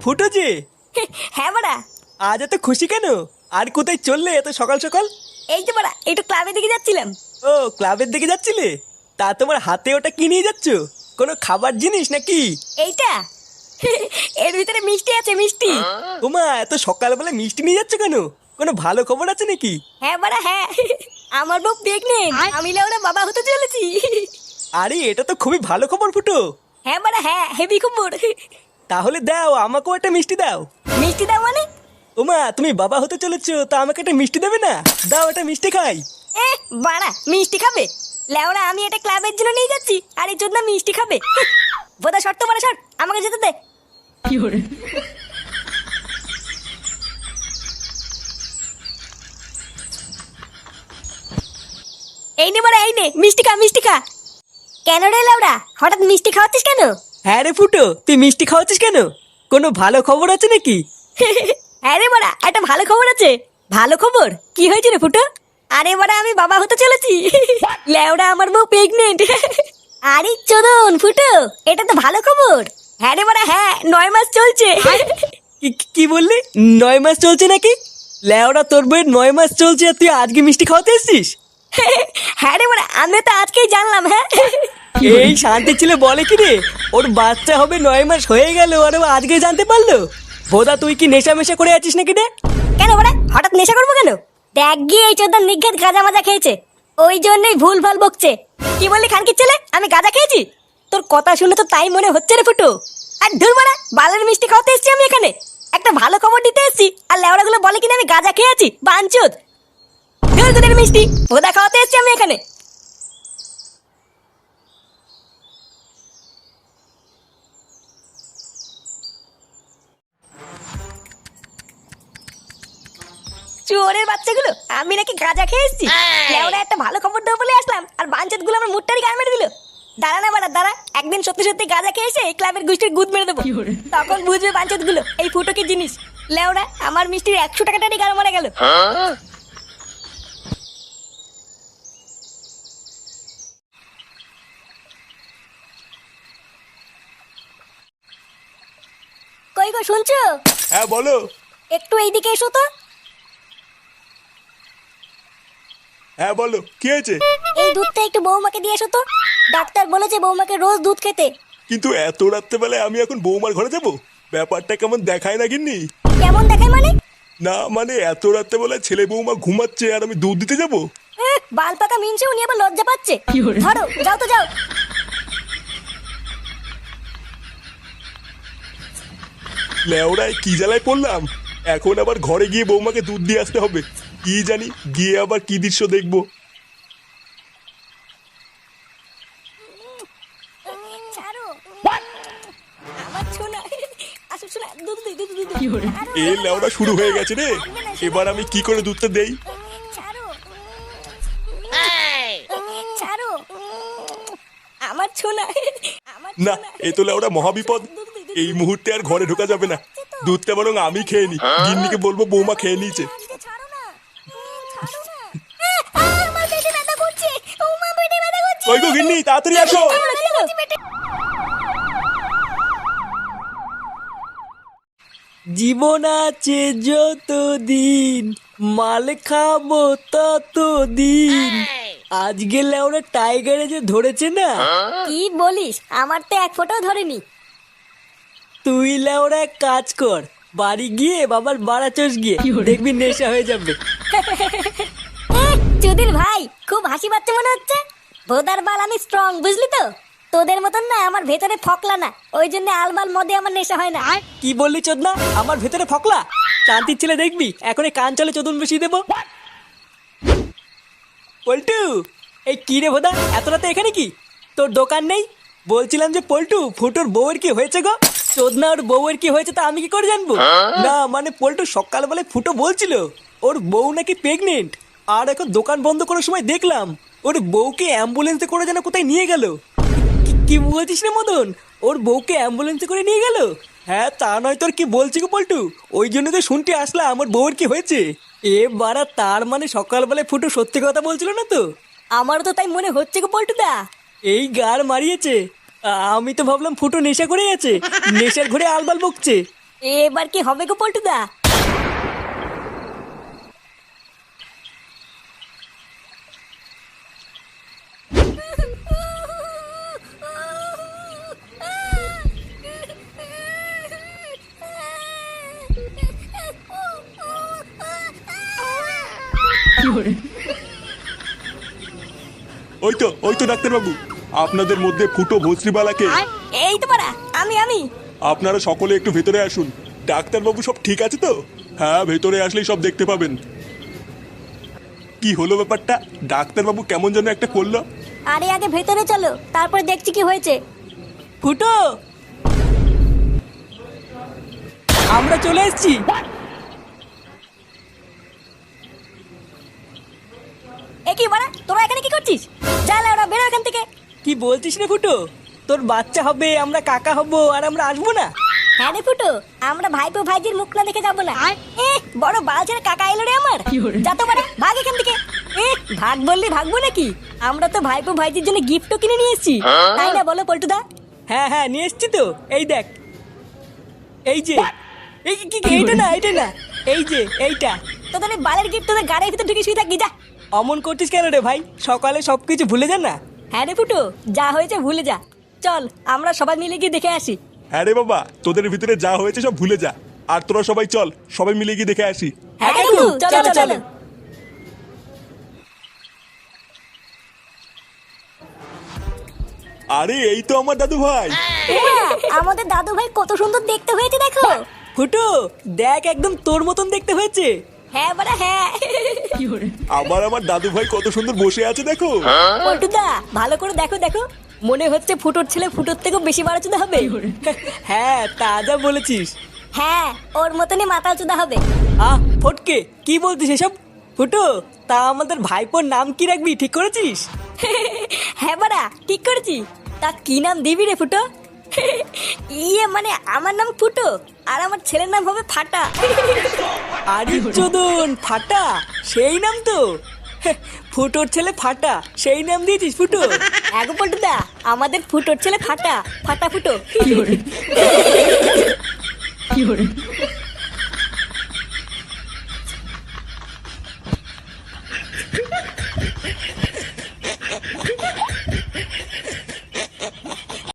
ফুটো যে। হ্যাঁ বাড়া। আজ এত খুশি কেন? আর কোথায় চললে এত সকাল সকাল? এই তো বাড়া একটু ক্লাবের দিকে যাচ্ছিলাম। ও, ক্লাবের দিকে যাচ্ছিলে? তা তোমার হাতে ওটা কি নিয়ে যাচ্ছ? কোনো খাবার জিনিস নাকি? এইটা এর ভিতরে মিষ্টি আছে, মিষ্টি। ওমা, এত সকালবেলা মিষ্টি নিয়ে যাচ্ছ কেন? কোনো ভালো খবর আছে নাকি? হ্যাঁ বাড়া হ্যাঁ, আমার বউ প্রেগনেন্ট, আমি লেওড়া বাবা হতে চলেছি। আরে, এটা তো খুবই ভালো খবর ফুটো। হ্যাঁ বাড়া হ্যাঁ, হেভি খবর। তাহলে দাও, আমাকেও একটা মিষ্টি দাও। মিষ্টি দাও মানে? ওমা, তুমি বাবা হতে চলেছো, তা আমাকে একটা মিষ্টি দেবে না? দাও, একটা মিষ্টি খাই। এ বাড়া, মিষ্টি খাবে? লেওড়া আমি এটা ক্লাবের জন্য নিয়ে যাচ্ছি, আর এই জন্য মিষ্টি খাবে? বোধা শর্ত বাড়া, শর্ট আমাকে যেতে দে। এই নে বাড়া, এই নে মিষ্টি খা, মিষ্টি খা। কেন রে লেওড়া, হঠাৎ মিষ্টি খাওয়াচ্ছিস কেন? হ্যাঁ রে ফুটো, তুই মিষ্টি খাওয়াচ্ছিস কেন? কোনো ভালো খবর আছে নাকি? হ্যাঁ রে বাড়া, একটা ভালো খবর আছে। ভালো খবর? কি হয়েছে রে ফুটো? আরে বাড়া, আমি বাবা হতে চলেছি। লেওড়া আমার বউ প্রেগনেন্ট। আরে চোদন ফুটো, এটা তো ভালো খবর। হ্যাঁ রে বাড়া হ্যাঁ, 9 মাস চলছে। কি বললি? 9 মাস চলছে নাকি? লেওড়া, তোর বইয়ের 9 মাস চলছে আর তুই আজকে মিষ্টি খাওয়াতে এসছিস? হ্যাঁ রে বাড়া, আমি তো আজকেই জানলাম। হ্যাঁ, এই শান্তি ছিল বলে কি রে, ওর বাচ্চা হবে 9 মাস হয়ে গেল আর ও আজকে জানতে পারলো? বোধা তুই কি নেশা মেশা করে আছিস নাকি রে? কেন বাড়া, হঠাৎ নেশা করবো কেন? দেখ গিয়ে এই চোদন নিঘাত গাঁজা মাজা খেয়েছে, ওই জন্যই ভুল ভাল বকছে। কি বললি খানকির ছেলে, আমি গাঁজা খেয়েছি? তোর কথা শুনে তো তাই মনে হচ্ছে রে ফুটো। আর ধুর মারা, বালের মিষ্টি খাওয়াতে এসেছি আমি এখানে, একটা ভালো খবর দিতে এসেছি, আর লেওড়া গুলো বলে কিনা আমি গাঁজা খেয়েছি। বাঞ্চুদ, ধুর তোদের মিষ্টি, ভোদা খাওয়াতে এসেছি আমি এখানে। চোরের বাচ্চাগুলো, আমি নাকি গাঁজা খেয়ে এসেছি? লেওড়া একটা ভালো খবর দেবো বলে আসলাম, আর বাঞ্চুদ গুলো আমার মুটটারি গান মেরে দিল। দাঁড়া না বাড়া দাঁড়া, একদিন সত্যি সত্যি গাঁজা খেয়ে এসে এই ক্লাবের গোষ্ঠীর গুদ মেরে দেবো, তখন বুঝবে বাঞ্চুদ গুলো এই ফুটো কি জিনিস। লেওড়া, আমার মিষ্টির 100 টাকাটারই গান মারা গেল। কই গো, শুনছো? হ্যাঁ বলো। একটু এইদিকে এসো তো। হ্যাঁ বলো, কি হয়েছে? এই দুধটা একটু বৌমাকে দিয়ে এসো তো, ডাক্তার বলেছে বৌমাকে রোজ দুধ খেতে। কিন্তু এত রাত্রেবেলায় আমি এখন বৌমার ঘরে যাব? ব্যাপারটা কেমন দেখায় না গিন্নি? কেমন দেখায় মানে? না মানে, এত রাত্রেবেলায় ছেলে বৌমা ঘুমাচ্ছে আর আমি দুধ দিতে যাব? বাল পাকা মিনছে, উনি আবার লজ্জা পাচ্ছে। ধরো, যাও তো যাও। লেওড়ায় কি জ্বালায় পড়লাম! এখন আবার ঘরে গিয়ে বৌমাকে দুধ দিয়ে আসতে হবে। কি জানি গিয়ে আবার কি দৃশ্য দেখবো। ছাড়ো আমার সোনা, আসো সোনা, দুধ দিই, দুধ দুধ। এ লেওড়া শুরু হয়ে গেছে রে। এবার আমি কি করে দুধটা দেই? ছাড়ো, ছাড়ো আমার সোনা, আমার না, সোনা। এ তো লেওড়া মহাবিপদ। এই মুহূর্তে আর ঘরে ঢোকা যাবে না। দুধটা বরং আমি খেয়ে নি, গিন্নিকে বলবো বৌমা খেয়ে নিয়েছে। ছাড়ো না, ছাড়ো না। আমার পেটে ব্যথা করছে, ও মা পেটে ব্যথা করছে। কই গো গিন্নি, তাড়াতাড়ি আসো। জীবন আছে যতদিন, মাল খাবো ততদিন। আজকে লেওড়া টাইগারে যে ধরেছে না। কি বলিস? আমার তো এক ফোঁটাও ধরেনি। তুই লেওড়া এক কাজ কর, বাড়ি গিয়ে বাবার বাড়া চোষ গিয়ে দেখবি নেশা হয়ে যাবে। চুদির ভাই, খুব হাসি পাচ্ছে মনে হচ্ছে। ভোদার বাল আমি স্ট্রং, বুঝলি তো? তোদের মতন না, আমার ভেতরে ফকলা না, ওই জন্য আলবাল মদে আমার নেশা হয় না। কি বললি চোদনা? আমার ভেতরে ফকলা? শান্তির ছেলে দেখবি, এখন কান চলে চোদন বসিয়ে দেবো। পল্টু, এই কি রে ভোদা, এত রাতে এখানে কি? তোর দোকান নেই? বলছিলাম যে পল্টু, ফুটোর বউয়ের কি হয়েছে গো? চোদনা, ওর বউয়ের কি হয়েছে তা আমি কি করে জানবো? না মানে, পল্টু সকালবেলায় ফুটো বলছিল ওর বউ নাকি প্রেগনেন্ট, আর এখন দোকান বন্ধ করার সময় দেখলাম ওর বউকে অ্যাম্বুলেন্সে করে যেন কোথায় নিয়ে গেল। কি বলছিস রে মদন? ওর বউকে অ্যাম্বুলেন্সে করে নিয়ে গেল? হ্যাঁ, তা নয় তোর কি বলছি গো পল্টু, ওই জন্য তো শুনতে আসলাম আমার বউয়ের কি হয়েছে। এ বাড়া, তার মানে সকালবেলায় ফুটো সত্যি কথা বলছিল না তো? আমারও তো তাই মনে হচ্ছে গো পল্টুদা। এই গার মারিয়েছে। আমি তো ভাবলাম ফুটো নেশা করে আছে, নেশার ঘরে আলবাল বকছে। এবার কি হবে গো পল্টুদা? ওই তো ডাক্তারবাবু, আপনাদের মধ্যে ফুটো ভস্রিবালাকে। এই তো পারা, আমি আপনারা সকলে একটু ভেতরে আসুন। ডাক্তারবাবু সব ঠিক আছে তো? হ্যাঁ, ভেতরে আসলেই সব দেখতে পাবেন। কি হলো ব্যাপারটা? ডাক্তারবাবু কেমন যেন একটা করলো। আরে আগে ভেতরে চলো, তারপর দেখছি কি হয়েছে। ফুটো, আমরা চলে এসেছি। এ কি বাড়া, তোরা এখানে কি করছিস? যা ওরা বেরো এখান থেকে। কি বলছিস রে ফুটো? তোর বাচ্চা হবে, আমরা কাকা হব, আর আমরা আসবো না? হ্যাঁ রে ফুটো, আমরা ভাইপো ভাইজির মুখ না দেখে যাবো না। বড় বালছের কাকা এলো রে আমার। যা তো বাড়া, ভাগ এখান থেকে। ভাগ বললি ভাগবো নাকি? আমরা তো ভাইপো ভাইজির জন্য গিফটও কিনে নিয়ে এসেছি, তাই না বলো পল্টুদা? হ্যাঁ নিয়ে এসছি তো। এই দেখ, এই যে এইটা না, এই যে এইটা। তোদের এই বালের গিফট তোদের গাড়ির ভিতর ঢুকে শুয়ে থাকি, যা। অমন করছিস কেন রে ভাই? সকালে সবকিছু ভুলে যা না। হ্যাঁ রে ফুটো, যা হয়েছে ভুলে যা। চল আমরা সবাই মিলে গিয়ে দেখে আসি। হ্যাঁ রে বাবা, তোদের ভিতরে যা হয়েছে সব ভুলে যা। আর তোরা সবাই চল, সবাই মিলে গিয়ে দেখে আসি। হ্যাঁ কাকু, চলো চলো। আরে এই তো আমার দাদু ভাই। আমাদের দাদু ভাই কত সুন্দর দেখতে হয়েছে দেখো। ফুটো দেখ, একদম তোর মতন দেখতে হয়েছে। হ্যাঁ বাড়া হ্যাঁ। আমার দাদু ভাই কত সুন্দর বসে আছে দেখো। পল্টুদা ভালো করে দেখো দেখো, মনে হচ্ছে ফুটোর ছেলে ফুটোর থেকেও বেশি বাড়াচুদা হবে। হ্যাঁ, তা যা বলেছিস। হ্যাঁ, ওর মতনই মাথা চুদা হবে। ফটকে, কি বলছিস এসব? ফুটো, তা আমাদের ভাইপোর নাম কি রাখবি ঠিক করেছিস? হ্যাঁ বাড়া, ঠিক করেছি। তা কি নাম দিবি রে ফুটো? মানে আমার নাম ফুটো, আর আমার ছেলের নাম হবে ফাটা। আরে চোদন, ফাটা সেই নাম তো। ফুটোর ছেলে ফাটা, সেই নাম দিয়েছিস ফুটো? এগো পল্টুদা, আমাদের ফুটোর ছেলে ফাটা, ফাটা ফুটো।